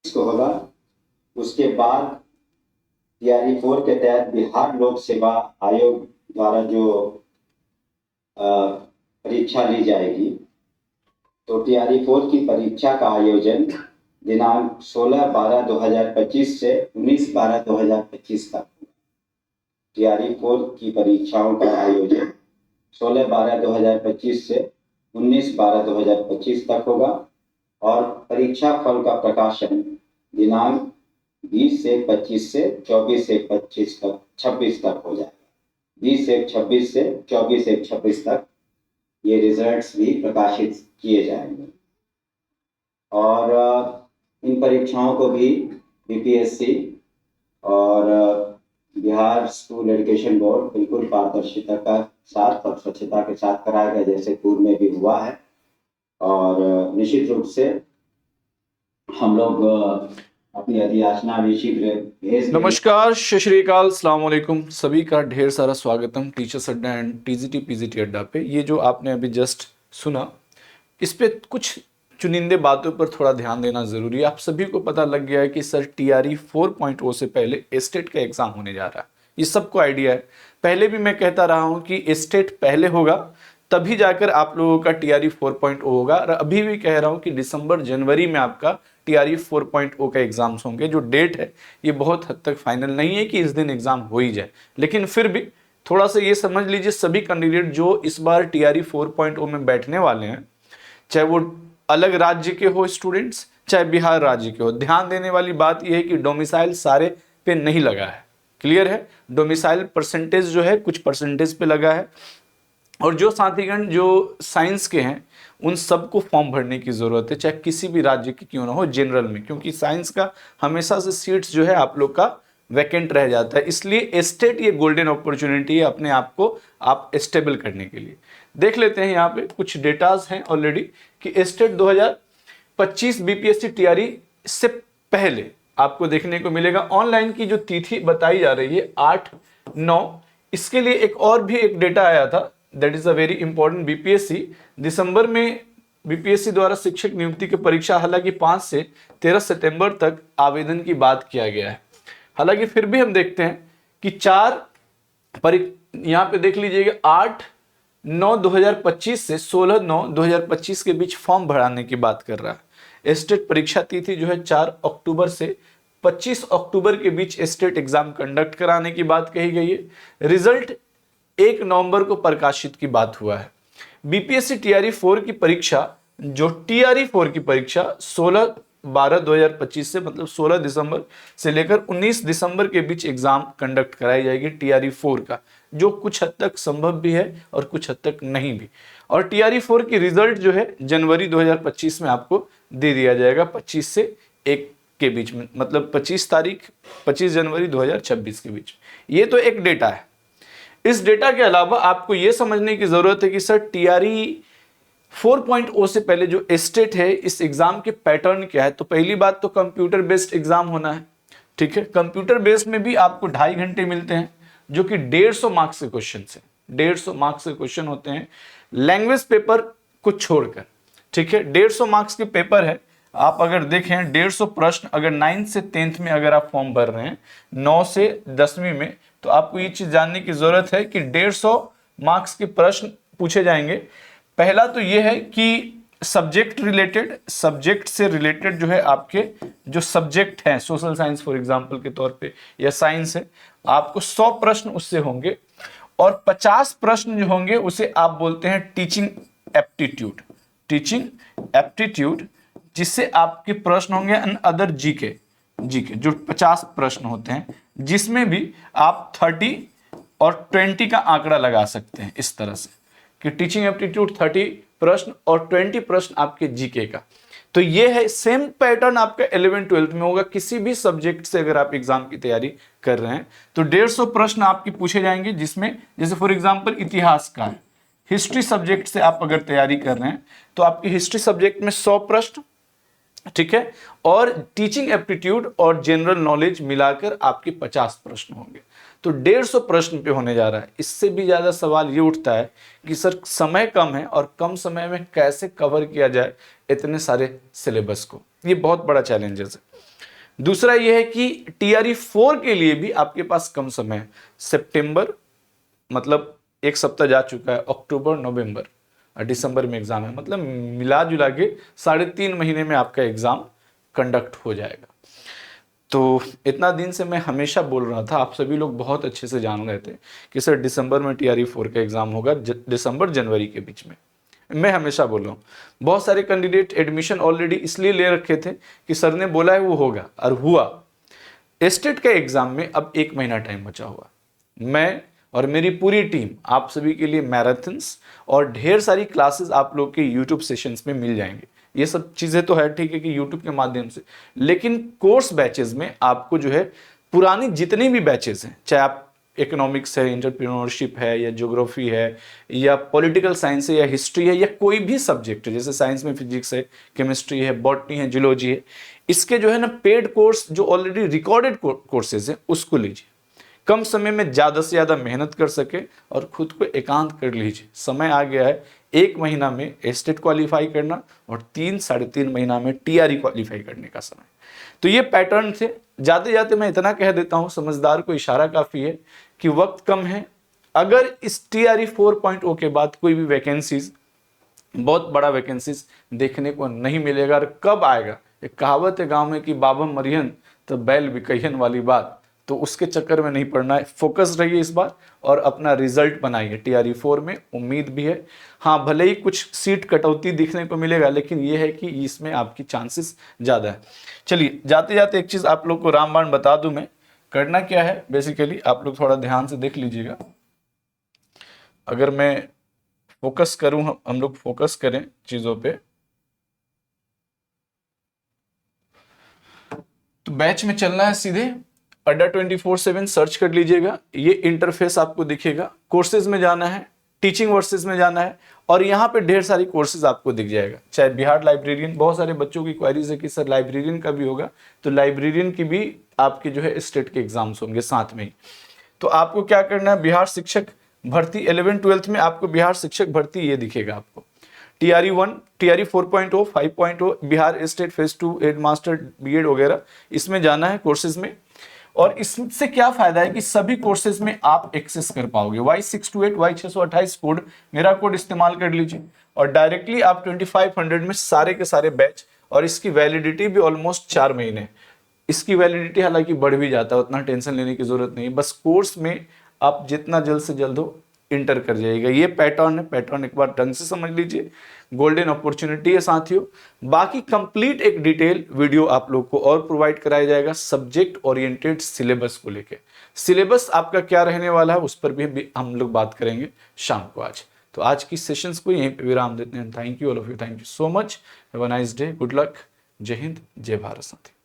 को होगा। उसके बाद तैयारी 4 के तहत बिहार लोक सेवा आयोग द्वारा जो परीक्षा ली जाएगी, तो तैयारी 4 की परीक्षा का आयोजन दिनांक 16/12/2025 से 19/12/2025 तक। तैयारी 4 की परीक्षाओं का आयोजन 16/12/2025 से 19/12/2025 तक होगा और परीक्षा फल का प्रकाशन दिनांक 20 से 25 से 24 से 25 तक 26 तक हो जाएगा। 20 से 26 से 24 से 26 तक ये रिजल्ट्स भी प्रकाशित किए जाएंगे और इन परीक्षाओं को भी बीपीएससी और बिहार स्कूल एजुकेशन बोर्ड बिल्कुल पारदर्शिता का साथ और स्वच्छता के साथ कराएगा, जैसे पूर्व में भी हुआ है। और निश्चित रूप से हम लोग अपनी अधियाचना भी शीघ्र भेज देंगे। नमस्कार, सत श्री अकाल, अस्सलाम वालेकुम। सभी का ढेर सारा स्वागतम टीचर्स अड्डा एंड टीजीटी पीजीटी अड्डा पे। ये जो आपने अभी जस्ट सुना, इस पे कुछ चुनिंदे बातों पर थोड़ा ध्यान देना जरूरी है। आप सभी को पता लग गया है कि सर टीआरई 4.0 से पहले एस्टेट का एग्जाम होने जा रहा है, ये सबको आइडिया है। पहले भी मैं कहता रहा हूं कि एस्टेट पहले होगा, तभी जाकर आप लोगों का टीआरई 4.0 होगा। और अभी भी कह रहा हूं कि दिसंबर जनवरी में आपका टीआरई 4.0 का एग्जाम्स होंगे। जो डेट है ये बहुत हद तक फाइनल नहीं है कि इस दिन एग्जाम हो ही जाए, लेकिन फिर भी थोड़ा सा ये समझ लीजिए, सभी कैंडिडेट जो इस बार टीआरई 4.0 में बैठने वाले हैं, चाहे वो अलग राज्य के हो स्टूडेंट्स, चाहे बिहार राज्य के हो, ध्यान देने वाली बात यह है कि डोमिसाइल सारे पे नहीं लगा है। क्लियर है? डोमिसाइल परसेंटेज जो है कुछ परसेंटेज पे लगा है। और जो साथीगण जो साइंस के हैं उन सबको फॉर्म भरने की जरूरत है, चाहे किसी भी राज्य की क्यों ना हो, जनरल में, क्योंकि साइंस का हमेशा से सीट्स जो है आप लोग का वैकेंट रह जाता है। इसलिए एस्टेट ये गोल्डन अपॉर्चुनिटी है अपने आप को आप स्टेबल करने के लिए। देख लेते हैं यहाँ पे कुछ डेटाज हैं ऑलरेडी कि एस्टेट 2025 बीपीएससी टीआरई से पहले आपको देखने को मिलेगा। ऑनलाइन की जो तिथि बताई जा रही है 8/9। इसके लिए एक और भी एक डेटा आया था, that is a very important. BPSC दिसंबर में बीपीएससी द्वारा शिक्षक नियुक्ति की परीक्षा हालांकि 5 से 13 सितंबर तक आवेदन की बात किया गया है। हालांकि फिर भी हम देखते हैं कि यहाँ पे देख लीजिएगा 8/9/2025 से 16/9/2025 के बीच फॉर्म भराने की बात कर रहा है। एस्टेट परीक्षा तिथि जो है 4 अक्टूबर से 25 अक्टूबर के बीच एस्टेट एग्जाम कंडक्ट कराने की बात कही गई है। रिजल्ट 1 नवंबर को प्रकाशित की बात हुआ है। बीपीएससी टीआरई 4 की परीक्षा, जो टीआरई 4 की परीक्षा 16/12/2025 से मतलब 16 दिसंबर से लेकर 19 दिसंबर के बीच एग्जाम कंडक्ट कराई जाएगी टीआरई 4 का, जो कुछ हद तक संभव भी है और कुछ हद तक नहीं भी। और टीआरई 4 की रिजल्ट जो है जनवरी 2025 में आपको दे दिया जाएगा, 25 से 1 के बीच में, मतलब 25 जनवरी 2026 के बीच। ये तो एक डेटा है। इस डेटा के अलावा आपको यह समझने की जरूरत है कि सर टीआरई 4.0 से पहले जो एस्टेट है इस एग्जाम के पैटर्न क्या है। तो पहली बात तो कंप्यूटर बेस्ड एग्जाम होना है, ठीक है। कंप्यूटर बेस्ड में भी आपको 2.5 घंटे मिलते हैं, जो कि 150 मार्क्स के क्वेश्चन से 150 मार्क्स के क्वेश्चन होते हैं, लैंग्वेज पेपर को छोड़कर, ठीक है। 150 मार्क्स के पेपर है। आप अगर देखें 150 प्रश्न, अगर 9th से 10th में अगर आप फॉर्म भर रहे हैं, 9 से 10वीं में, तो आपको ये चीज जानने की जरूरत है कि 150 मार्क्स के प्रश्न पूछे जाएंगे। पहला तो ये है कि सब्जेक्ट से रिलेटेड जो है आपके जो सब्जेक्ट हैं, सोशल साइंस फॉर एग्जांपल के तौर पे या साइंस है, आपको 100 प्रश्न उससे होंगे और 50 प्रश्न जो होंगे उसे आप बोलते हैं टीचिंग एप्टीट्यूड, जिससे आपके प्रश्न होंगे अदर जीके जो 50 प्रश्न होते हैं, जिसमें भी आप 30 और 20 का आंकड़ा लगा सकते हैं इस तरह से कि टीचिंग एप्टीट्यूड 30 प्रश्न और 20 प्रश्न आपके जीके का। तो ये है सेम पैटर्न आपका 11th-12th में होगा। किसी भी सब्जेक्ट से अगर आप एग्जाम की तैयारी कर रहे हैं तो 150 प्रश्न आपके पूछे जाएंगे, जिसमें जैसे फॉर एग्जांपल इतिहास का है, हिस्ट्री सब्जेक्ट से आप अगर तैयारी कर रहे हैं तो आपकी हिस्ट्री सब्जेक्ट में 100 प्रश्न, ठीक है, और टीचिंग एप्टीट्यूड और जनरल नॉलेज मिलाकर आपके 50 प्रश्न होंगे। तो 150 प्रश्न पे होने जा रहा है। इससे भी ज्यादा सवाल ये उठता है कि सर समय कम है और कम समय में कैसे कवर किया जाए इतने सारे सिलेबस को। ये बहुत बड़ा चैलेंजेस है। दूसरा यह है कि टीआरई 4 के लिए भी आपके पास कम समय है। सितंबर मतलब एक सप्ताह जा चुका है, अक्टूबर, नवंबर और दिसंबर में एग्जाम है, मतलब मिला जुला के 3.5 महीने में आपका एग्जाम कंडक्ट हो जाएगा। तो इतना दिन से मैं हमेशा बोल रहा था, आप सभी लोग बहुत अच्छे से जान रहे थे कि सर दिसंबर में टीआरई 4 का एग्जाम होगा, दिसंबर जनवरी के बीच में। मैं हमेशा बोल रहा हूँ, बहुत सारे कैंडिडेट एडमिशन ऑलरेडी इसलिए ले रखे थे कि सर ने बोला है वो होगा, और हुआ। स्टेट के एग्जाम में अब 1 महीना टाइम बचा हुआ। मैं और मेरी पूरी टीम आप सभी के लिए मैराथन्स और ढेर सारी क्लासेस आप लोग के यूट्यूब सेशंस में मिल जाएंगे। ये सब चीज़ें तो है ठीक है कि यूट्यूब के माध्यम से, लेकिन कोर्स बैचेस में आपको जो है पुरानी जितनी भी बैचेस हैं, चाहे आप इकोनॉमिक्स है, एंटरप्रेन्योरशिप है, या ज्योग्राफी है, या पॉलिटिकल साइंस है, या हिस्ट्री है, या कोई भी सब्जेक्ट है, जैसे साइंस में फिजिक्स है, केमिस्ट्री है, बॉटनी है, जूलॉजी है, इसके जो है ना पेड कोर्स जो ऑलरेडी रिकॉर्डेड कोर्सेज हैं उसको लीजिए। कम समय में ज़्यादा से ज़्यादा मेहनत कर सके और खुद को एकांत कर लीजिए। समय आ गया है 1 महीना में स्टेट क्वालिफाई करना और 3-3.5 महीना में टीआरई क्वालिफाई करने का समय। तो ये पैटर्न थे। जाते जाते मैं इतना कह देता हूँ, समझदार को इशारा काफ़ी है कि वक्त कम है। अगर इस टीआरई 4.0 के बाद कोई भी वैकेंसीज, बहुत बड़ा वैकेंसीज देखने को नहीं मिलेगा, और कब आएगा, एक कहावत है गाँव में कि बाबा मरियन तो बैल बिकैयन वाली बात, तो उसके चक्कर में नहीं पड़ना है। फोकस रहिए इस बार और अपना रिजल्ट बनाइए। टीआरई 4 में उम्मीद भी है, हाँ भले ही कुछ सीट कटौती दिखने को मिलेगा, लेकिन ये है कि इसमें आपकी चांसेस ज़्यादा है। चलिए जाते जाते एक चीज़ आप लोग को रामबाण बता दूं मैं, करना क्या है बेसिकली, आप लोग थोड़ा ध्यान से देख लीजिएगा। अगर मैं फोकस करूं, हम लोग फोकस करें चीज़ों पे, तो बैच में चलना है सीधे अड्डा 24/7 सर्च कर लीजिएगा, ये इंटरफेस आपको दिखेगा। कोर्सेज में जाना है, टीचिंग वर्सेज में जाना है, और यहाँ पे ढेर सारी कोर्सेज आपको दिख जाएगा। चाहे बिहार लाइब्रेरियन, बहुत सारे बच्चों की क्वेरीज है कि सर लाइब्रेरियन का भी होगा, तो लाइब्रेरियन की भी आपके जो है स्टेट के एग्जाम्स होंगे साथ में ही। तो आपको क्या करना है, बिहार शिक्षक भर्ती 11th-12th में आपको बिहार शिक्षक भर्ती ये दिखेगा आपको। TRE 1, TRE 4.0, 5.0, Bihar state phase 2 headmaster BEd वगैरह, इसमें जाना है कोर्सेज में। और इससे क्या फायदा है कि सभी कोर्सेज में आप एक्सेस कर पाओगे। Y628, Y628 कोड, मेरा कोड इस्तेमाल कर लीजिए और डायरेक्टली आप 2500 में सारे के सारे बैच, और इसकी वैलिडिटी भी ऑलमोस्ट 4 महीने। इसकी वैलिडिटी हालांकि बढ़ भी जाता है, उतना टेंशन लेने की जरूरत नहीं, बस कोर्स में आप जितना जल्द से जल्द हो इंटर कर जाइएगा। ये पैटर्न है, पैटर्न एक बार ढंग से समझ लीजिए, गोल्डन अपॉर्चुनिटी है साथियों। बाकी कंप्लीट एक डिटेल वीडियो आप लोग को और प्रोवाइड कराया जाएगा सब्जेक्ट ओरिएंटेड सिलेबस को लेके। सिलेबस आपका क्या रहने वाला है उस पर भी हम लोग बात करेंगे शाम को आज। तो आज की सेशंस को यहीं पे विराम देते हैं। Thank you all of you, thank you so much, have a nice day, good luck, जय हिंद, जय भारत साथी।